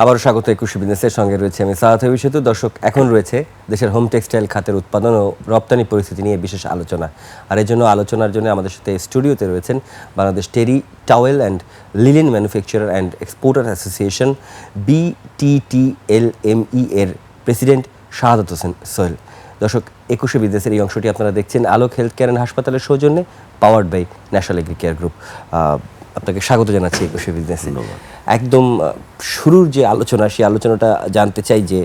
আবারও স্বাগত একুশে বিজনেসের সঙ্গে রয়েছে আমি সাহাত সেতু। দর্শক, এখন রয়েছে দেশের হোম টেক্সটাইল খাতের উৎপাদন ও রপ্তানি পরিস্থিতি নিয়ে বিশেষ আলোচনা। আর এই জন্য আলোচনার জন্য আমাদের সাথে স্টুডিওতে রয়েছেন Bangladesh terry towel and linen manufacturer and exporter association BTTLME এর প্রেসিডেন্ট শাহাদাত হোসেন সোহেল। দর্শক, একুশে বিজনেসের এই অংশটি আপনারা দেখছেন আলোক হেলথ কেয়ার অ্যান্ড হাসপাতালের সৌজন্যে, powered by national agri care group. আপনাকে স্বাগত জানাচ্ছি একুশে বিজনেসে। একদম শুরুর যে আলোচনা, সেই আলোচনাটা জানতে চাই যে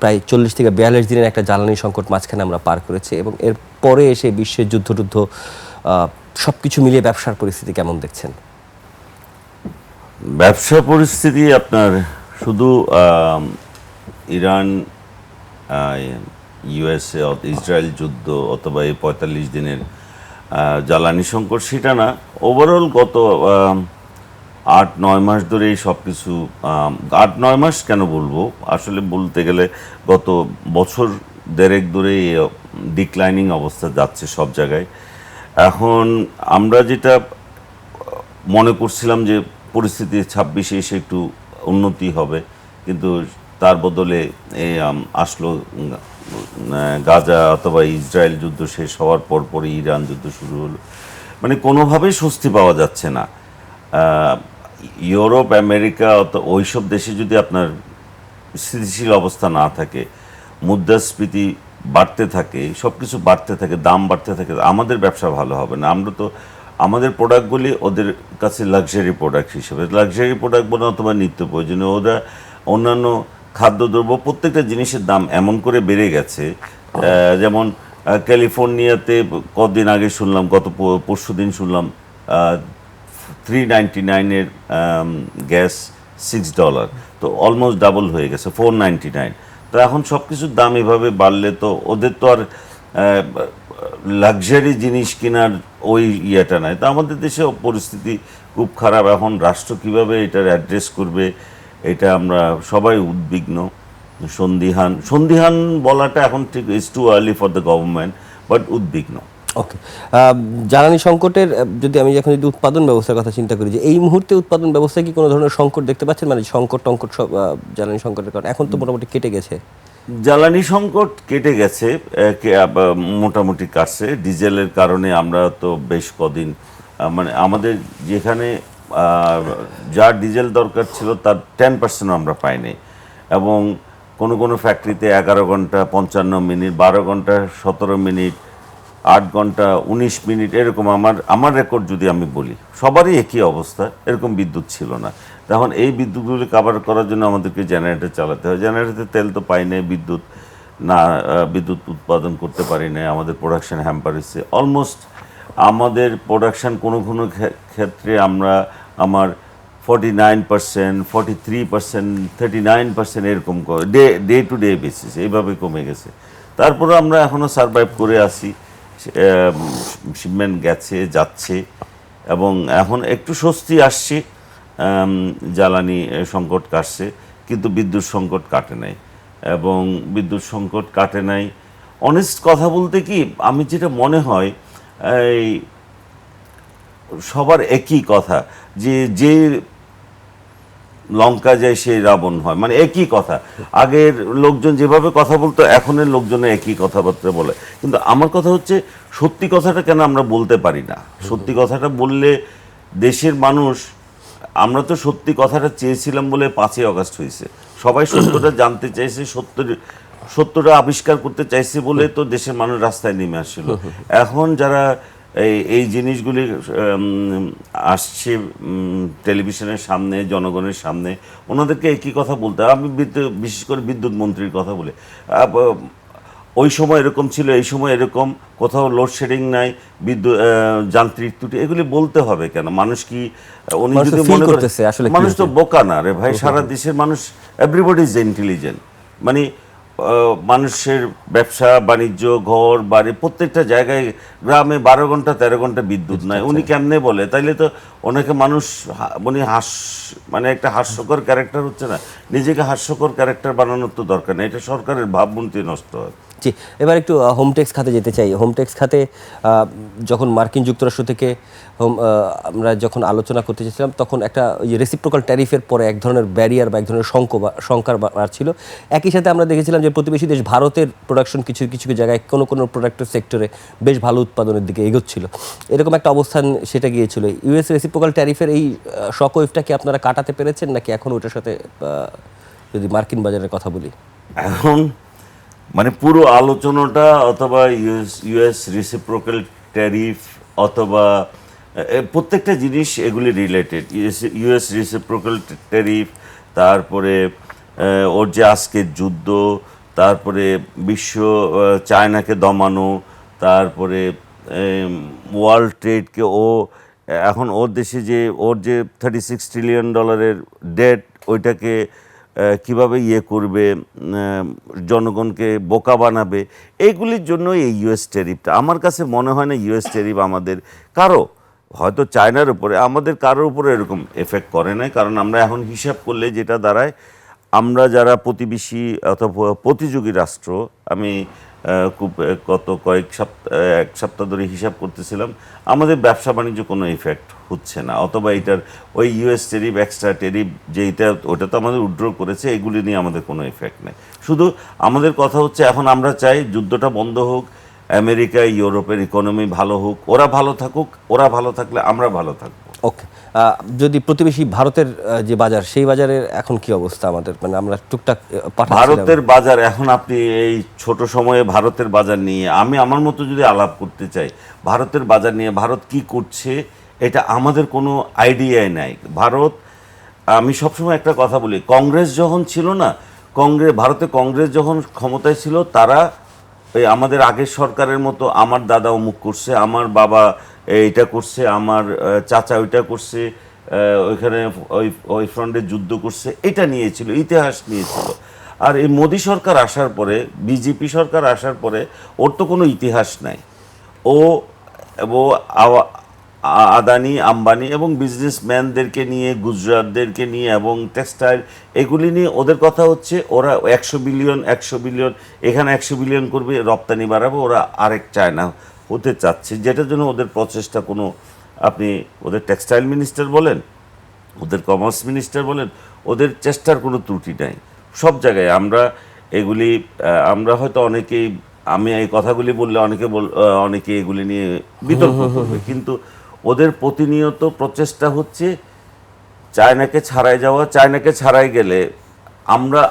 প্রায় 40 থেকে 42 দিনের একটা জ্বালানি সংকট মাঝখানে আমরা পার করেছি, এবং এর পরে এসে বিশ্বের যুদ্ধ সব কিছু মিলিয়ে ব্যবসার পরিস্থিতি কেমন দেখছেন? ব্যবসা পরিস্থিতি আপনার শুধু ইরান, ইউএসএ, ইসরায়েল যুদ্ধ অথবা এই 45 দিনের জ্বালানি সংকট সেটা না, ওভারঅল গত 8-9 মাস ধরে সব কিছু, 8-9 মাস কেন বলবো, আসলে বলতে গেলে গত বছর দেড়েক ধরে ডিক্লাইনিং অবস্থা যাচ্ছে সব জায়গায়। এখন আমরা যেটা মনে করছিলাম যে পরিস্থিতি 26-এ এসে একটু উন্নতি হবে, কিন্তু তার বদলে আসলো গাজা অথবা ইসরায়েল যুদ্ধ শেষ হওয়ার পরপরই ইরান যুদ্ধ শুরু হলো। মানে কোনোভাবেই স্বস্তি পাওয়া যাচ্ছে না। ইউরোপ, আমেরিকা ওইসব দেশে যদি আপনার স্থিতিশীল অবস্থা না থাকে, মুদ্রাস্ফীতি বাড়তে থাকে, সব কিছু বাড়তে থাকে, দাম বাড়তে থাকে, আমাদের ব্যবসা ভালো হবে না। আমরা তো আমাদের প্রোডাক্টগুলি ওদের কাছে লাক্সারি প্রোডাক্ট হিসেবে, লাক্সারি প্রোডাক্ট বলে অথবা নিত্য প্রয়োজনীয়, ওরা অন্যান্য খাদ্যদ্রব্য প্রত্যেকটা জিনিসের দাম এমন করে বেড়ে গেছে। যেমন ক্যালিফোর্নিয়াতে কদিন আগে শুনলাম, গত পরশু দিন শুনলাম $3.99 গ্যাস $6, তো অলমোস্ট ডাবল হয়ে গেছে, $4.99। তো এখন সব কিছুর দাম এভাবে বাড়লে তো ওদের তো আর লাক্সারি জিনিস কেনার ওই ইয়েটা নাই। তো আমাদের দেশে পরিস্থিতি খুব খারাপ। এখন রাষ্ট্র কিভাবে এটার অ্যাড্রেস করবে, এটা আমরা সবাই উদ্বিগ্ন, সন্দিহান বলাটা এখন ঠিক, is too early for the government, but উদ্বিগ্ন। ওকে, জ্বালানি সংকটের যদি উৎপাদন ব্যবস্থার কথা চিন্তা করি, যে এই মুহূর্তে উৎপাদন ব্যবস্থায় কি কোনো ধরনের সংকট দেখতে পাচ্ছেন? মানে টঙ্কট সব জ্বালানি সংকটের কারণে এখন তো মোটামুটি কেটে গেছে। জ্বালানি সংকট কেটে গেছে, মোটামুটি কাটছে। ডিজেলের কারণে আমরা তো বেশ কদিন, মানে আমাদের যেখানে যা ডিজেল দরকার ছিল তার 10% আমরা পাইনি, এবং কোনো ফ্যাক্টরিতে 11 ঘন্টা 55 মিনিট, 12 ঘন্টা 17 মিনিট, 8 ঘন্টা 19 মিনিট, এরকম আমার রেকর্ড যদি আমি বলি, সবারই একই অবস্থা, এরকম বিদ্যুৎ ছিল না। তখন এই বিদ্যুৎগুলি কাভার করার জন্য আমাদেরকে জেনারেটর চালাতে হয়। জেনারেটর তেল তো পাই না, বিদ্যুৎ উৎপাদন করতে পারি না, আমাদের প্রোডাকশান হ্যাম্পার হচ্ছে। অলমোস্ট আমাদের প্রোডাকশান কোনো ক্ষেত্রে আমার 49%, 43%, 39% এরকম ডে টু ডে বেসিস এইভাবে কমে গেছে। তারপরে আমরা এখনও সারভাইভ করে আসি, শিপমেন্ট যাচ্ছে, এবং এখন একটু স্বস্তি আসছে, জ্বালানি সংকট কাটছে, কিন্তু বিদ্যুৎ সংকট কাটে নাই, এবং বিদ্যুৎ সংকট কাটে নাই। অনেস্ট কথা বলতে কি, আমি যেটা মনে হয়, এই সবার একই কথা, যে লঙ্কা যায় সেই রাবণ হয়, মানে একই কথা। আগের লোকজন যেভাবে কথা বলতো, এখনের লোকজন একই কথাবার্তা বলে। কিন্তু আমার কথা হচ্ছে, সত্যি কথাটা কেন আমরা বলতে পারি না? সত্যি কথাটা বললে দেশের মানুষ, আমরা তো সত্যি কথাটা চেয়েছিলাম বলে 5ই আগস্ট হয়েছে, সবাই সত্যটা জানতে চাইছে, সত্যটা আবিষ্কার করতে চাইছে বলে তো দেশের মানুষ রাস্তায় নেমে আসছিল। এখন যারা এই জিনিসগুলি আসছে টেলিভিশনের সামনে, জনগণের সামনে, ওনাদেরকে একই কথা বলতে হয়। আমি বিশেষ করে বিদ্যুৎ মন্ত্রীর কথা বলে, ওই সময় এরকম ছিল, এই সময় এরকম, কোথাও লোডশেডিং নাই, যান্ত্রিক ত্রুটি, এগুলি বলতে হবে কেন? মানুষ কি, উনি যদি মনে করে, মানুষ তো বোকা না রে ভাই, সারা দেশের মানুষ, এভরিবডি ইজ ইন্টেলিজেন্ট। মানে মানুষের ব্যবসা বাণিজ্য, ঘর বাড়ি, প্রত্যেকটা জায়গায়, গ্রামে 12 ঘন্টা 13 ঘন্টা বিদ্যুৎ নাই, উনি কেমনে বলে? তাইলে তো অনেকে মানুষ, উনি মানে একটা হাস্যকর ক্যারেক্টার হচ্ছে না, নিজেকে হাস্যকর ক্যারেক্টার বানানোর তো দরকার নেই, এটা সরকারের ভাবমূর্তি নষ্ট হয়। জি, এবার একটু হোম টেক্স খাতে যেতে চাই। হোম টেক্স খাতে যখন মার্কিন যুক্তরাষ্ট্র থেকে আমরা যখন আলোচনা করতে চেয়েছিলাম, তখন একটা ওই যে রেসিপ্রোকাল ট্যারিফের পরে এক ধরনের ব্যারিয়ার বা এক ধরনের শঙ্কার বাড়ছিল। একই সাথে আমরা দেখেছিলাম যে প্রতিবেশী দেশ ভারতের প্রোডাকশন কিছু কিছু জায়গায় কোনো প্রোডাক্টের সেক্টরে বেশ ভালো উৎপাদনের দিকে এগোচ্ছিল। এরকম একটা অবস্থান সেটা গিয়েছিল। ইউএস রেসিপ্রোকাল ট্যারিফের এই শক ওয়েভটা কি আপনারা কাটাতে পেরেছেন, নাকি এখন ওটার সাথে যদি মার্কিন বাজারের কথা বলি? এখন মানে পুরো আলোচনাটা অথবা ইউএস রেসিপ্রোকাল ট্যারিফ অথবা প্রত্যেকটা জিনিস এগুলি রিলেটেড। ইউএস রেসিপ্রোকাল ট্যারিফ, তারপরে ওর যে আজকের যুদ্ধ, তারপরে বিশ্ব চায়নাকে দমানো, তারপরে ওয়ার্ল্ড ট্রেডকে এখন ওর দেশে যে ওর যে $36 ট্রিলিয়ন ডেট, ওইটাকে কিভাবে করবে, জনগণকে বোকা বানাবে, এইগুলির জন্য এই ইউএস ট্যারিফটা। আমার কাছে মনে হয় না ইউএস ট্যারিফ আমাদের হয়তো চায়নার উপরে, আমাদের কারোর উপরে এরকম এফেক্ট করে না। কারণ আমরা এখন হিসাব করলে যেটা দাঁড়ায়, আমরা যারা প্রতিবেশী অথবা প্রতিযোগী রাষ্ট্র, আমি খুব গত এক সপ্তাহ ধরে হিসাব করতেছিলাম, আমাদের ব্যবসা বাণিজ্য কোনো ইফেক্ট হচ্ছে না। অথবা এটার ওই ইউএস টেরিফ, এক্সট্রা টেরিফ ওটা তো আমাদের উইথড্র করেছে, এগুলি নিয়ে আমাদের কোনো ইফেক্ট নেই। শুধু আমাদের কথা হচ্ছে এখন আমরা চাই যুদ্ধটা বন্ধ হোক, আমেরিকা ইউরোপের ইকোনমি ভালো হোক, ওরা ভালো থাকুক, ওরা ভালো থাকলে আমরা ভালো থাকবো। ওকে, যদি প্রতিবেশী ভারতের যে বাজার, সেই বাজারের এখন কি অবস্থা আমাদের, মানে আমরা টুকটাক ভারতের বাজার এখন, আপনি এই ছোট সময়ে ভারতের বাজার নিয়ে আমি আমার মতো যদি আলাপ করতে চাই, ভারতের বাজার নিয়ে ভারত কি করছে এটা আমাদের কোনো আইডিয়াই নাই। আমি সবসময় একটা কথা বলি, কংগ্রেস যখন ছিল না, ভারতে কংগ্রেস যখন ক্ষমতায় ছিল, তারা এই আমাদের আগের সরকারের মতো আমার দাদা অমুক করছে, আমার বাবা এইটা করছে, আমার চাচা ওইটা করছে, ওইখানে ওই ফ্রন্টে যুদ্ধ করছে, এটা নিয়েছিল, ইতিহাস নিয়েছিল। আর এই মোদী সরকার আসার পরে, বিজেপি সরকার আসার পরে, ওর তো কোনো ইতিহাস নাই। ও আদানি, আম্বানি এবং বিজনেসম্যানদেরকে নিয়ে, গুজরাটদেরকে নিয়ে এবং টেক্সটাইল, এগুলি নিয়ে ওদের কথা হচ্ছে ওরা 100 বিলিয়ন এখানে 100 বিলিয়ন করবে, রপ্তানি বাড়াবে, ওরা আরেক চায়না হতে চাচ্ছে, যেটার জন্য ওদের প্রচেষ্টা কোনো, আপনি ওদের টেক্সটাইল মিনিস্টার বলেন, ওদের কমার্স মিনিস্টার বলেন, ওদের চেষ্টার কোনো ত্রুটি নাই। সব জায়গায় আমরা হয়তো অনেকেই, আমি এই কথাগুলি বললে অনেকে এগুলি নিয়ে বিতর্ক করবে, কিন্তু ওদের প্রতিনিয়ত প্রচেষ্টা হচ্ছে চায়নাকে ছাড়াই গেলে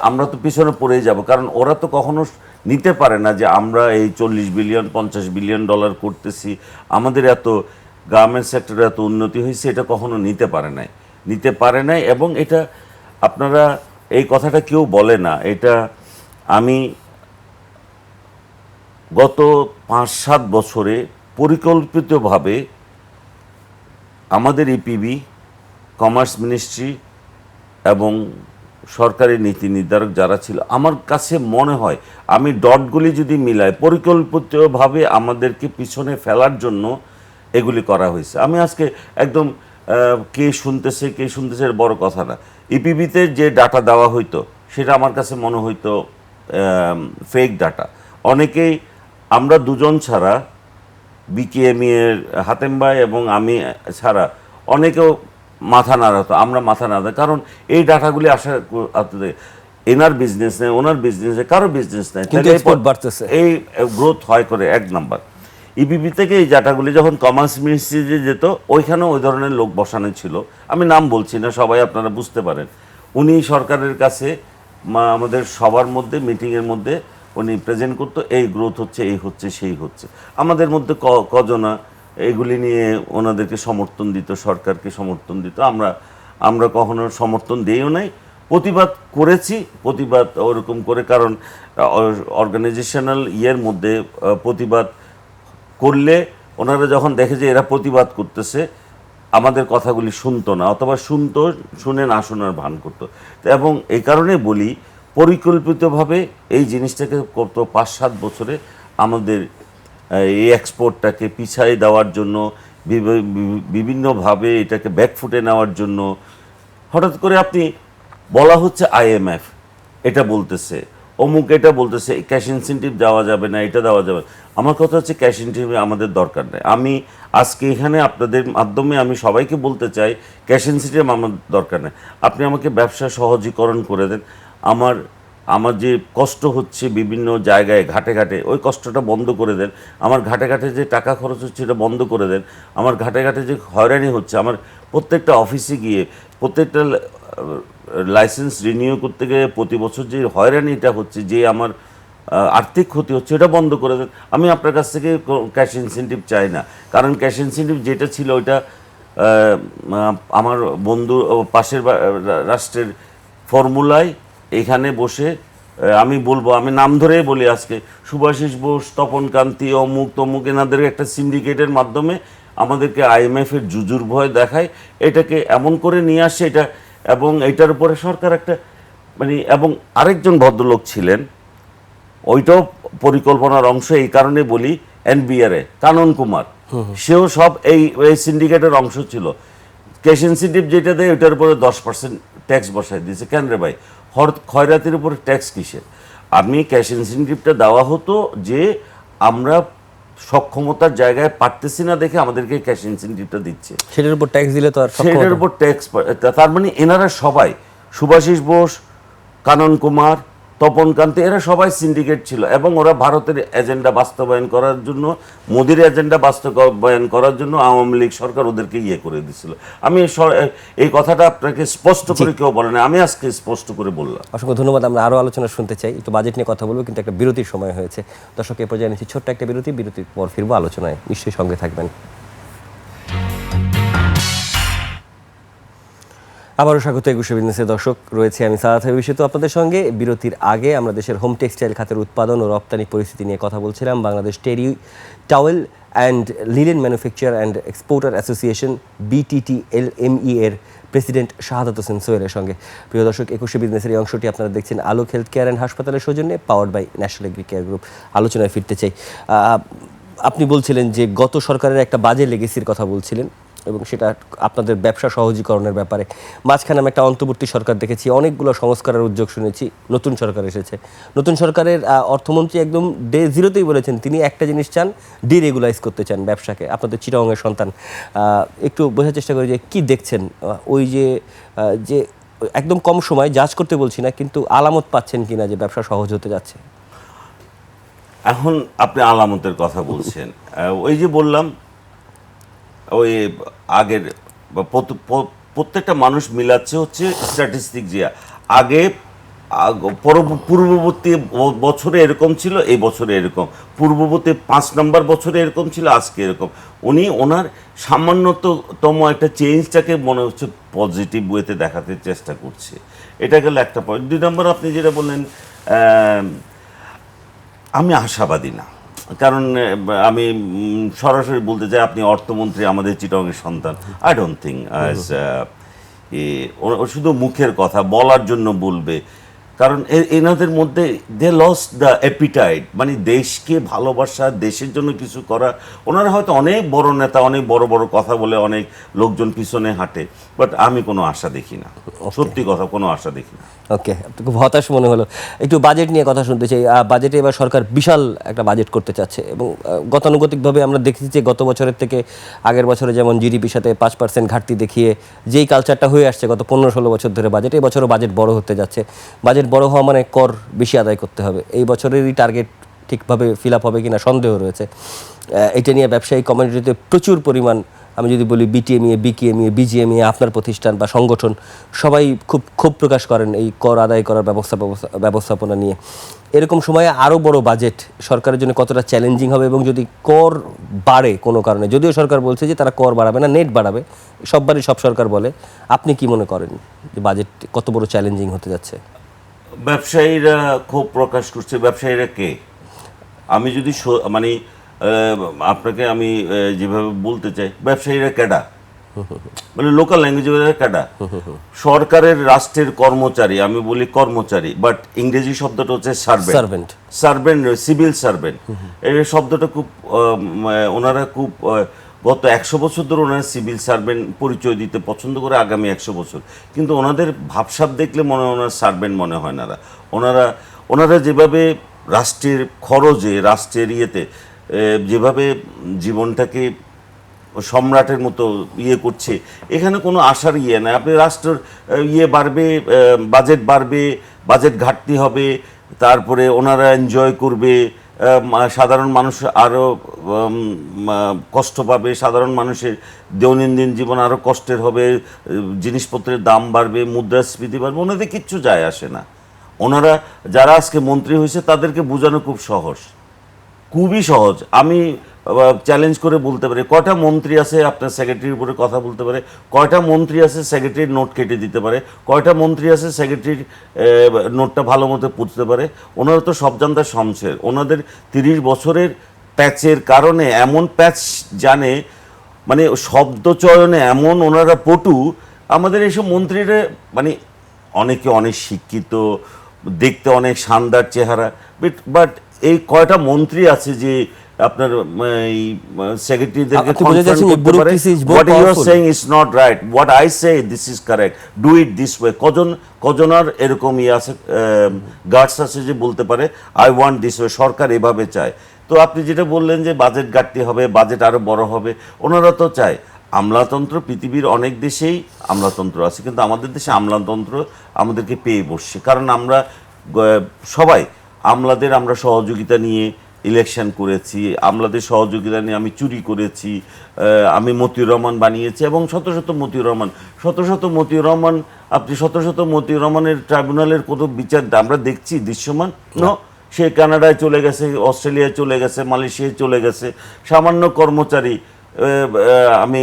আমরা তো পিছনে পড়েই যাব। কারণ ওরা তো কখনো নিতে পারে না যে আমরা এই 40 বিলিয়ন 50 বিলিয়ন ডলার করতেছি, আমাদের এত গার্মেন্টস সেক্টরে এত উন্নতি হয়েছে, এটা কখনো নিতে পারে নাই। এবং এটা আপনারা, এই কথাটা কেউ বলে না, এটা আমি গত 5-7 বছরে পরিকল্পিতভাবে আমাদের ইপিবি, কমার্স মিনিস্ট্রি এবং সরকারি নীতি নির্ধারক যারা ছিল, আমার কাছে মনে হয় আমি ডটগুলি যদি মিলাই, পরিকল্পিতভাবে আমাদেরকে পিছনে ফেলার জন্য এগুলি করা হয়েছে। আমি আজকে একদম কে শুনতেছে বড় কথা না, ইপিবিতে যে ডাটা দেওয়া হইতো সেটা আমার কাছে মনে হইতো ফেক ডাটা। অনেকেই, আমরা দুজন ছাড়া, বিকেএমই এর হাতেম ভাই এবং আমি ছাড়া অনেকেও মাথা নাড়াতো, আমরা মাথা নাড়াতাম। কারণ এই ডাটাগুলি এনার বিজনেস নেই, ওনার বিজনেস নেই, কারো বিজনেস নেই, এই গ্রোথ হয় করে। এক নাম্বার, ইপিবি থেকে এই ডাটাগুলি যখন কমার্স মিনিস্ট্রি যেত, ওইখানেও ওই ধরনের লোক বসানো ছিল, আমি নাম বলছি না, সবাই আপনারা বুঝতে পারেন। উনি সরকারের কাছে আমাদের সবার মধ্যে, মিটিংয়ের মধ্যে উনি প্রেজেন্ট করতো, এই গ্রোথ হচ্ছে, এই হচ্ছে, সেই হচ্ছে। আমাদের মধ্যে কজনা এগুলি নিয়ে ওনাদেরকে সমর্থন দিত, সরকারকে সমর্থন দিত। আমরা কখনো সমর্থন দিইও নাই, প্রতিবাদ করেছি, প্রতিবাদ ওরকম করে। কারণ অর্গানাইজেশনাল মধ্যে প্রতিবাদ করলে ওনারা যখন দেখে যে এরা প্রতিবাদ করতেছে, আমাদের কথাগুলি শুনতো না, অথবা শুনে না শোনার ভান করতো। এবং এই কারণে বলি, পরিকল্পিতভাবে এই জিনিসটাকে গত 5-7 বছরে আমাদের এই এক্সপোর্টটাকে পিছাই দেওয়ার জন্য, বিভিন্নভাবে এটাকে ব্যাকফুটে নেওয়ার জন্য, হঠাৎ করে আপনি বলা হচ্ছে IMF এটা বলতেছে, অমুক এটা বলতেছে ক্যাশ ইনসেন্টিভ দেওয়া যাবে না, এটা দেওয়া যাবে না। আমার কথা হচ্ছে ক্যাশ ইনসেন্টিভ আমাদের দরকার নেই। আমি আজকে এখানে আপনাদের মাধ্যমে আমি সবাইকে বলতে চাই ক্যাশ ইনসেন্টিভ আমার দরকার নেই। আপনি আমাকে ব্যবসা সহজীকরণ করে দেন। আমার যে কষ্ট হচ্ছে বিভিন্ন জায়গায় ঘাটে ঘাটে, ওই কষ্টটা বন্ধ করে দেন। আমার ঘাটে ঘাটে যে টাকা খরচ হচ্ছে এটা বন্ধ করে দেন। আমার ঘাটে ঘাটে যে হয়রানি হচ্ছে, আমার প্রত্যেকটা অফিসে গিয়ে প্রত্যেকটা লাইসেন্স রিনিউ করতে গিয়ে প্রতি বছর যে হয়রানিটা হচ্ছে, যে আমার আর্থিক ক্ষতি হচ্ছে, এটা বন্ধ করে দেন। আমি আপনার কাছ থেকে ক্যাশ ইনসেন্টিভ চাই না, কারণ ক্যাশ ইনসেন্টিভ যেটা ছিল ওইটা আমার বন্ধু পাশের রাষ্ট্রের ফর্মুলায় এখানে বসে আমি বলবো, আমি নাম ধরেই বলি আজকে, সুভাষিস বোস, তপন কান্তি, অমুক তমুক, এনাদের একটা সিন্ডিকেটের মাধ্যমে আমাদেরকে IMF এর জুজুর ভয় দেখায়, এটাকে এমন করে নিয়ে আসে এটা। এবং এটার উপরে সরকার একটা এবং আরেকজন ভদ্রলোক ছিলেন, ওইটাও পরিকল্পনার অংশ। এই কারণে বলি, NBR কানন কুমার, সেও সব এই সিন্ডিকেটের অংশ ছিল। ক্যাশ ইনসেন্টিভ যেটা দেয় ওইটার উপরে 10% ট্যাক্স বসায় দিয়েছে। কেন রে ভাই, খয়রাতির উপরে ট্যাক্স কিসের? আমি ক্যাশ ইনসেন্টিভটা দেওয়া হতো যে আমরা সক্ষমতার জায়গায় পারতেছি না দেখে আমাদেরকে ক্যাশ ইনসেন্টিভটা দিচ্ছে, সেটার উপর ট্যাক্স দিলে তো আর সেটার উপর ট্যাক্স। তার মানে এনারা সবাই, সুভাষিস বোস, কানন কুমার, তপন কান্তি, এরা সবাই সিন্ডিকেট ছিল। এবং ওরা ভারতের এজেন্ডা বাস্তবায়ন করার জন্য, মোদির এজেন্ডা বাস্তবায়ন করার জন্য আওয়ামী লীগ সরকার ওদেরকে করে দিচ্ছিল। আমি এই কথাটা আপনাকে স্পষ্ট করে কেউ বলে না, আমি আজকে স্পষ্ট করে বললাম। অসংখ্য ধন্যবাদ। আমরা আরও আলোচনা শুনতে চাই, একটু বাজেট নিয়ে কথা বলবো, কিন্তু একটা বিরতির সময় হয়েছে। দর্শক, এ পর্যায়ে নিচ্ছি ছোট্ট একটা বিরতির পর ফিরবো আলোচনায়, নিশ্চয়ই সঙ্গে থাকবেন। আবারও স্বাগত 21 বিজনেসে। দর্শক, রয়েছে আমি সাদাত হাবিব সেতু আপনাদের সঙ্গে। বিরতির আগে আমরা দেশের হোম টেক্সটাইল খাতের উৎপাদন ও রপ্তানি পরিস্থিতি নিয়ে কথা বলছিলাম। Bangladesh terry towel and linen manufacture and exporter association BTTLME এর প্রেসিডেন্ট শাহাদাত হোসেন সোহেলের সঙ্গে। প্রিয় দর্শক, 21 বিজনেসের এই অংশটি আপনারা দেখছেন আলোক হেলথ কেয়ার অ্যান্ড হাসপাতালের সৌজন্যে, powered by national agri care group. আলোচনায় ফিরতে চাই। আপনি বলছিলেন যে গত সরকারের একটা বাজে লেগেসির কথা বলছিলেন, এবং সেটা আপনাদের ব্যবসা সহজীকরণের ব্যাপারে। মাঝখানে আমি একটা অন্তর্বর্তী সরকার দেখেছি, অনেকগুলো সংস্কারের উদ্যোগ শুনেছি। নতুন সরকার এসেছে, নতুন সরকারের অর্থমন্ত্রী একদম ডে জিরোতেই বলেছেন তিনি একটা জিনিস চান, ডিরেগুলাইজ করতে চান ব্যবসাকে। আপনাদের চিটাগংয়ের সন্তান, একটু বোঝার চেষ্টা করি যে কি দেখছেন, ওই যে একদম কম সময় জাজ করতে বলছি না, কিন্তু আলামত পাচ্ছেন কিনা যে ব্যবসা সহজ হতে যাচ্ছে? এখন আপনি আলামতের কথা বলছেন, ওই যে বললাম, ওই আগের প্রত্যেকটা মানুষ মিলাচ্ছে হচ্ছে স্ট্যাটিস্টিক, যে আগে পূর্ববর্তী বছরে এরকম ছিল, এই বছরে এরকম, পূর্ববর্তী 5 নম্বর বছরে এরকম ছিল, আজকে এরকম। উনি ওনার সামান্যতম একটা চেঞ্জটাকে মনে হচ্ছে পজিটিভ ওয়েতে দেখাতে চেষ্টা করছে। এটা গেল একটা পয়েন্ট। 2 নম্বর, আপনি যেটা বললেন, আমি আশাবাদী না, কারণ আমি সরাসরি বলতে চাই, আপনি অর্থমন্ত্রী, আমাদের চিটাগংয়ের সন্তান। আই ডোন্ট থিঙ্ক শুধু মুখের কথা বলার জন্য বলবে, কারণ এনাদের মধ্যে দে লস্ট দ্য অ্যাপিটাইট, মানে দেশকে ভালোবাসা, দেশের জন্য কিছু করা। ওনারা হয়তো অনেক বড় নেতা, অনেক বড় বড় কথা বলে, অনেক লোকজন পিছনে হাঁটে, বাট আমি কোনো আশা দেখি না, সত্যি কথা, কোনো আশা দেখি না। ওকে, খুব হতাশ মনে হলো। একটু বাজেট নিয়ে কথা শুনতে চাই। বাজেটে এবার সরকার বিশাল একটা বাজেট করতে চাচ্ছে, এবং গতানুগতিকভাবে আমরা দেখেছি যে গত বছরের থেকে আগের বছরে যেমন জিডিপির সাথে 5% ঘাটতি দেখিয়ে যেই কালচারটা হয়ে আসছে গত 15-16 বছর ধরে, বাজেট এবছরও বাজেট বড় হতে যাচ্ছে। বাজেট বড় হওয়া মানে কর বেশি আদায় করতে হবে। এই বছরেরই টার্গেট ঠিকভাবে ফিল আপ হবে কিনা সন্দেহ রয়েছে। এটা নিয়ে ব্যবসায়ী কমিউনিটিতে প্রচুর পরিমাণ, আমি যদি বলি BTME, BKME, BGME, আপনার প্রতিষ্ঠান বা সংগঠন সবাই খুব ক্ষোভ প্রকাশ করেন এই কর আদায় করার ব্যবস্থাপনা নিয়ে। এরকম সময়ে আরও বড় বাজেট সরকারের জন্য কতটা চ্যালেঞ্জিং হবে, এবং যদি কর বাড়ে কোনো কারণে, যদিও সরকার বলছে যে তারা কর বাড়াবে না, নেট বাড়াবে, সববারই সব সরকার বলে, আপনি কি মনে করেন যে বাজেট কত বড় চ্যালেঞ্জিং হতে যাচ্ছে? ব্যবসায়ীরা ক্ষোভ প্রকাশ করছে। ব্যবসায়ীরা কে? আমি যদি মানে আপনাকে আমি যেভাবে বলতে চাই, ব্যবসায়ীরা কেডা, মানে লোকাল ল্যাঙ্গুয়েজে কেডা? সরকারের, রাষ্ট্রের কর্মচারী, আমি বলি কর্মচারী, বাট ইংরেজি শব্দটা হচ্ছে সার্ভেন্ট, সিভিল সার্ভেন্ট। এই শব্দটা খুব ওনারা খুব গত 100 বছর ধরে ওনারা সিভিল সার্ভেন্ট পরিচয় দিতে পছন্দ করে, আগামী 100 বছর। কিন্তু ওনাদের ভাবসাব দেখলে মনে হয় ওনার সার্ভেন্ট মনে হয় না। ওনারা ওনারা যেভাবে রাষ্ট্রের খরচে, রাষ্ট্রের ইয়েতে যেভাবে জীবনটাকে সম্রাটের মতো ইয়ে করছে, এখানে কোনো আশার ইয়ে নাই। আপনি রাষ্ট্রের ইয়ে বাড়বে, বাজেট বাড়বে, বাজেট ঘাটতি হবে, তারপরে ওনারা এনজয় করবে, সাধারণ মানুষ আরও কষ্ট পাবে, সাধারণ মানুষের দৈনন্দিন জীবন আরও কষ্টের হবে, জিনিসপত্রের দাম বাড়বে, মুদ্রাস্ফীতি বাড়বে, ওনাদের কিচ্ছু যায় আসে না। ওনারা যারা আজকে মন্ত্রী হয়েছে তাদেরকে বোঝানো খুব সহজ, খুবই সহজ। আমি চ্যালেঞ্জ করে বলতে পারি, কয়টা মন্ত্রী আছে আপনার সেক্রেটারির উপরে কথা বলতে পারে, কয়টা মন্ত্রী আছে সেক্রেটারির নোট কেটে দিতে পারে, কয়টা মন্ত্রী আছে সেক্রেটারির নোটটা ভালো মতো পুঁততে পারে? ওনারা তো সব জানতার শমশের। ওনাদের 30 বছরের প্যাচের কারণে এমন প্যাচ জানে, মানে শব্দ চয়নে এমন ওনারা পটু। আমাদের এইসব মন্ত্রীরা মানে অনেকে অনেক শিক্ষিত, দেখতে অনেক শানদার চেহারা, বাট এই কয়টা মন্ত্রী আছে যে আপনার এই সেক্রেটারিদেরকে কনফার্ম করতে পারে what you are saying is not right, what I say this is correct, do it this way? কজনার এরকম ইয়ে আছে, গার্ডস আছে যে বলতে পারে I want this way, সরকার এভাবে চায়। তো আপনি যেটা বললেন যে বাজেট ঘাটতি হবে, বাজেট আরো বড় হবে, ওনারা তো চায় আমলাতন্ত্র। পৃথিবীর অনেক দেশেই আমলাতন্ত্র আছে, কিন্তু আমাদের দেশে আমলাতন্ত্র আমাদেরকে পেয়ে বসছে, কারণ আমরা সবাই আমলাদের আমরা সহযোগিতা নিয়ে ইলেকশন করেছি, আমলাদের সহযোগিতা নিয়ে আমি চুরি করেছি, আমি মতিউর রহমান বানিয়েছি, এবং শত শত মতিউর রহমান আপনি শত শত মতিউর রহমানের ট্রাইব্যুনালের কত বিচার আমরা দেখছি দৃশ্যমান। সে কানাডায় চলে গেছে, অস্ট্রেলিয়ায় চলে গেছে, মালয়েশিয়ায় চলে গেছে, সামান্য কর্মচারী, আমি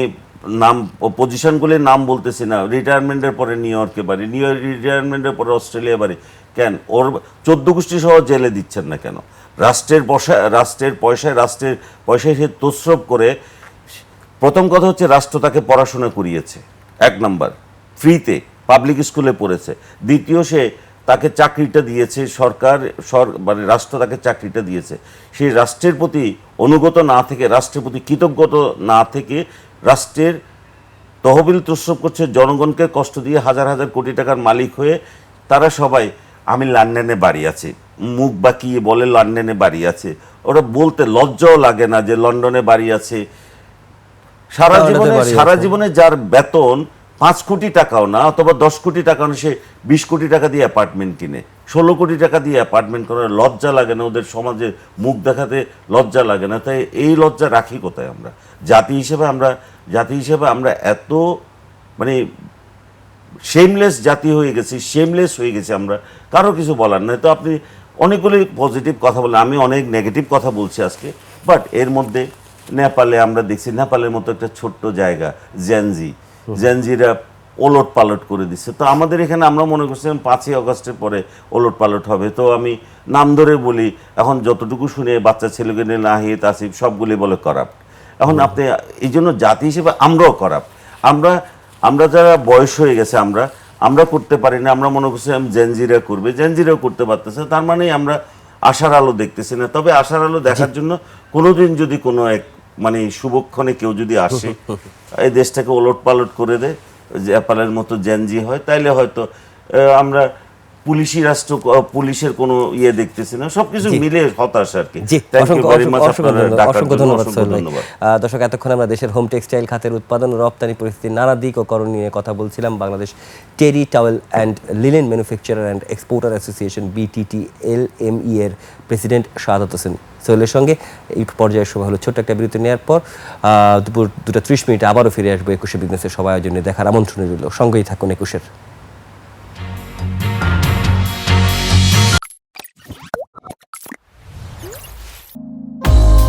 নাম পজিশনগুলির নাম বলতেছি না, রিটায়ারমেন্টের পরে নিউ ইয়র্কে বাড়ি, রিটায়ারমেন্টের পরে অস্ট্রেলিয়া বাড়ি, কেন ওর 14 গোষ্ঠী সহ জেলে দিচ্ছেন না কেন? রাষ্ট্রের পয়সায় সে তসরফ করে। প্রথম কথা হচ্ছে রাষ্ট্র তাকে পড়াশোনা করিয়েছে, 1 নাম্বার, ফ্রিতে পাবলিক স্কুলে পড়েছে। দ্বিতীয়, সে তাকে চাকরিটা দিয়েছে সরকার, মানে রাষ্ট্র তাকে চাকরিটা দিয়েছে। সেই রাষ্ট্রের প্রতি অনুগত না থেকে, রাষ্ট্রের প্রতি কৃতজ্ঞত না থেকে রাষ্ট্রের তহবিল তসরফ করছে, জনগণকে কষ্ট দিয়ে হাজার হাজার কোটি টাকার মালিক হয়ে তারা সবাই আমি লন্ডনে বাড়ি আছে, মুখ বাঁকিয়ে বলে লন্ডনে বাড়ি আছে। ওরা বলতে লজ্জাও লাগে না যে লন্ডনে বাড়ি আছে। সারা জীবনে যার বেতন 5 কোটি টাকাও না, অথবা 10 কোটি টাকাও না, সে 20 কোটি টাকা দিয়ে অ্যাপার্টমেন্ট কিনে, 16 কোটি টাকা দিয়ে অ্যাপার্টমেন্ট করে, লজ্জা লাগে না? ওদের সমাজে মুখ দেখাতে লজ্জা লাগে না? তাই এই লজ্জা রাখি কোথায় আমরা জাতি হিসেবে? আমরা এত মানে শেমলেস জাতি হয়ে গেছি, শেমলেস হয়ে গেছি আমরা, কারো কিছু বলার নয়। তো আপনি অনেকগুলি পজিটিভ কথা বলেন, আমি অনেক নেগেটিভ কথা বলছি আজকে, বাট এর মধ্যে নেপালে আমরা দেখছি, নেপালের মতো একটা ছোট্ট জায়গা, জেনজিরা ওলট পালট করে দিচ্ছে। তো আমাদের এখানে আমরা মনে করছিলাম 5ই আগস্টের পরে ওলট পালট হবে। তো আমি নাম ধরে বলি, এখন যতটুকু শুনে বাচ্চা ছেলেকে নিয়ে নাহিদ আসিফ সবগুলি বলে করাপ্ট। এখন আপনি এই জন্য জাতি হিসেবে আমরাও করাপ্ট। আমরা যারা বয়স হয়ে গেছে, আমরা করতে পারি না, আমরা মনে করছিলাম জেনজিরা করবে, জেনজিরাও করতে পারতেছে। তার মানেই আমরা আশার আলো দেখতেছি না। তবে আশার আলো দেখার জন্য কোনোদিন যদি কোনো এক মানে শুভক্ষণে কেউ যদি আসে, এই দেশটাকে ওলট পালট করে দেয়, নেপালের মতো জেনজি হয়, তাইলে হয়তো আমরা পুলিশি রাষ্ট্র, পুলিশের কোনো ইয়ে দেখতেছি না, সবকিছু মিলে হতাশ আর কি। অসংখ্য ধন্যবাদ। দর্শক, এতক্ষণ আমরা দেশের হোম টেক্সটাইল খাতের উৎপাদন ও রপ্তানি পরিস্থিতির নানা দিক ও করণ নিয়ে কথা বলছিলাম। Bangladesh terry towel and linen manufacturer and exporter association BTTLME এর প্রেসিডেন্ট শাহাদাত হোসেন সোহেলের সঙ্গে। এই পর্যায়ের সময় হলো ছোট্ট একটা বিরতি নেওয়ার পর দুপুর 2:30 আবারও ফিরে আসবো 21শে বিজনেসের সবাই আয়োজনে। দেখার আমন্ত্রণ রইল, সঙ্গেই থাকুন 21-এর।